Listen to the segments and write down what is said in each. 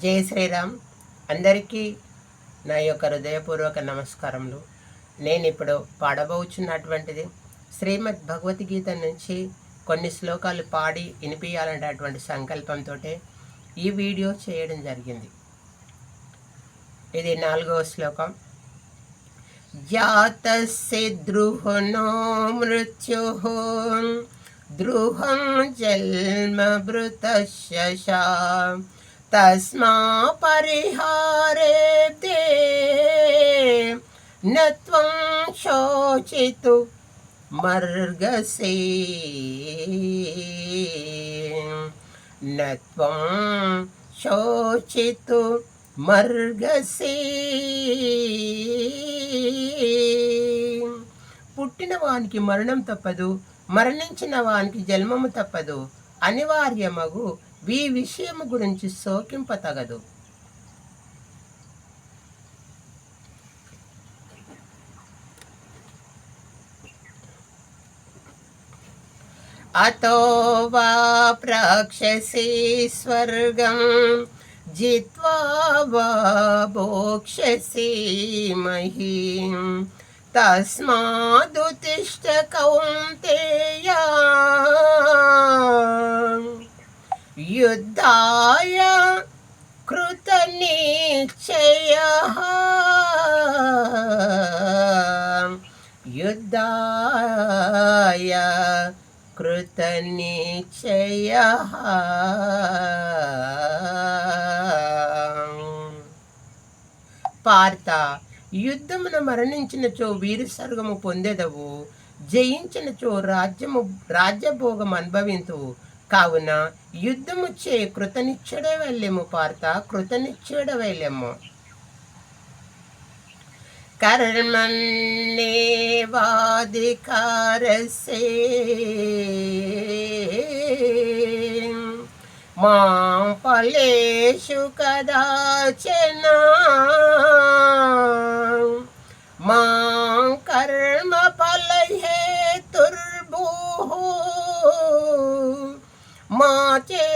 జై శ్రీరామ్. అందరికీ నా యొక్క హృదయపూర్వక నమస్కారములు. నేను ఇప్పుడు పాడబోచున్నటువంటిది శ్రీమద్ భగవద్గీత నుంచి కొన్ని శ్లోకాలు పాడి వినిపించాలనేటువంటి సంకల్పంతో ఈ వీడియో చేయడం జరిగింది. ఇది 4వ శ్లోకం. జాతస్య ద్రుహణో మృత్యుః ద్రుహం జన్మమృతస్య తస్మా పరిహారేదే నత్వం శోచితు మర్గసే నత్వం శోచితు మర్గసే. పుట్టిన వానికి మరణం తప్పదు, మరణించిన వానికి జన్మము తప్పదు. అనివార్యమగు ఈ విషయము గురించి శోకింపతగదు. అతో వా ప్రాక్షసీ స్వర్గం జిత్వా వా భోక్ష్యసి మహీం తస్మాదుతిష్ఠ కౌంతేయ యుద్ధాయ కృతనిశ్చయః యుద్ధాయ కృతనిశ్చయః. పార్త, యుద్ధమున మరణించినచో వీరు స్వర్గము పొందెదవు, జయించినచో రాజ్యభోగం అనుభవింతువు. కావున యుద్ధము చే కృతనిశ్చయుడ వెళ్ళెము పార్త, కృతనిశ్చయుడ వెళ్ళెము. కర్మణ్యేవాధికారస్తే మాం ఫలేషు కదాచన మాం కర్మ ఫలహేతుర్భూః మాచే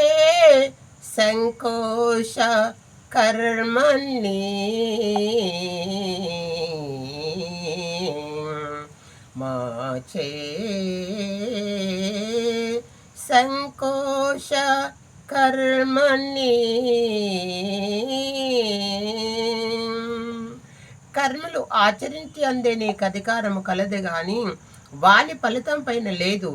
సంకోశ కర్మణి మాచే సంకోశ కర్మణి. కర్మలు ఆచరించి అందే నీకు అధికారము కలదు గాని వాని ఫలితం పైన లేదు.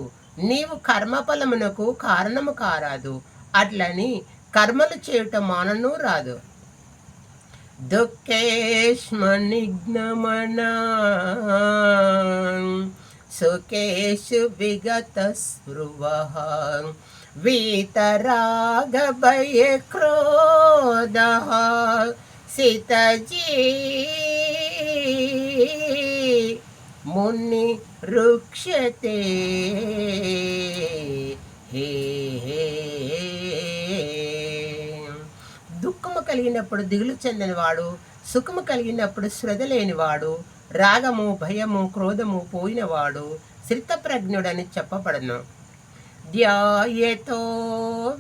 నీవు కర్మఫలమునకు కారణము కారాదు, అట్లని కర్మలు చేయుట మానను రాదు. దుఃఖేష్మనిఘ్నమనా సుఖేషు విగత స్పృహః వీతరాగ భయ క్రోధః సితజీ ముని రుక్ష్యతే. దుఃఖము కలిగినప్పుడు దిగులు చెందినవాడు, సుఖము కలిగినప్పుడు శ్రద్ధ లేనివాడు, రాగము భయము క్రోధము పోయినవాడు స్థితప్రజ్ఞుడని చెప్పబడను. ధ్యాయతో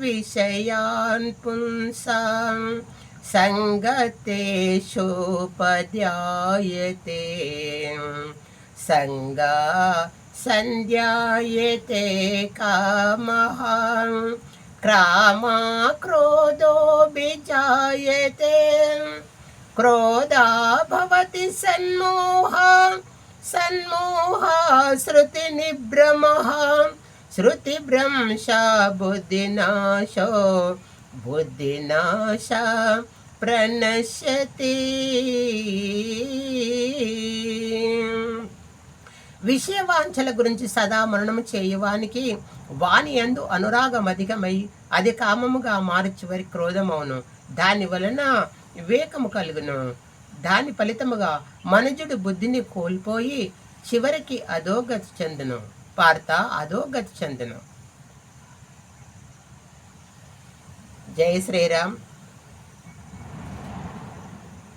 విషయాన్ పుంసాం సంగతేషోపధ్యాయతే సంగా సంధ్యాయతే కామః క్రామా క్రోధో విజాయతే క్రోధా భవతి సన్మోహ సన్మోహ శృతి నిభ్రమః శృతి భ్రంశ బుద్ధినాశో బుద్ధినాశ ప్రణశ్యతి. విషయవాంఛల గురించి సదా మననము చేయువానికి వాని యందు అనురాగం అధికమై అది కామముగా మారి చివరి క్రోధమవును. దాని వలన వివేకము కలుగును. దాని ఫలితముగా మనుజుడు బుద్ధిని కోల్పోయి చివరికి అధోగతి చెందును. పార్త, అధోగతి చెందును. జై శ్రీరామ్.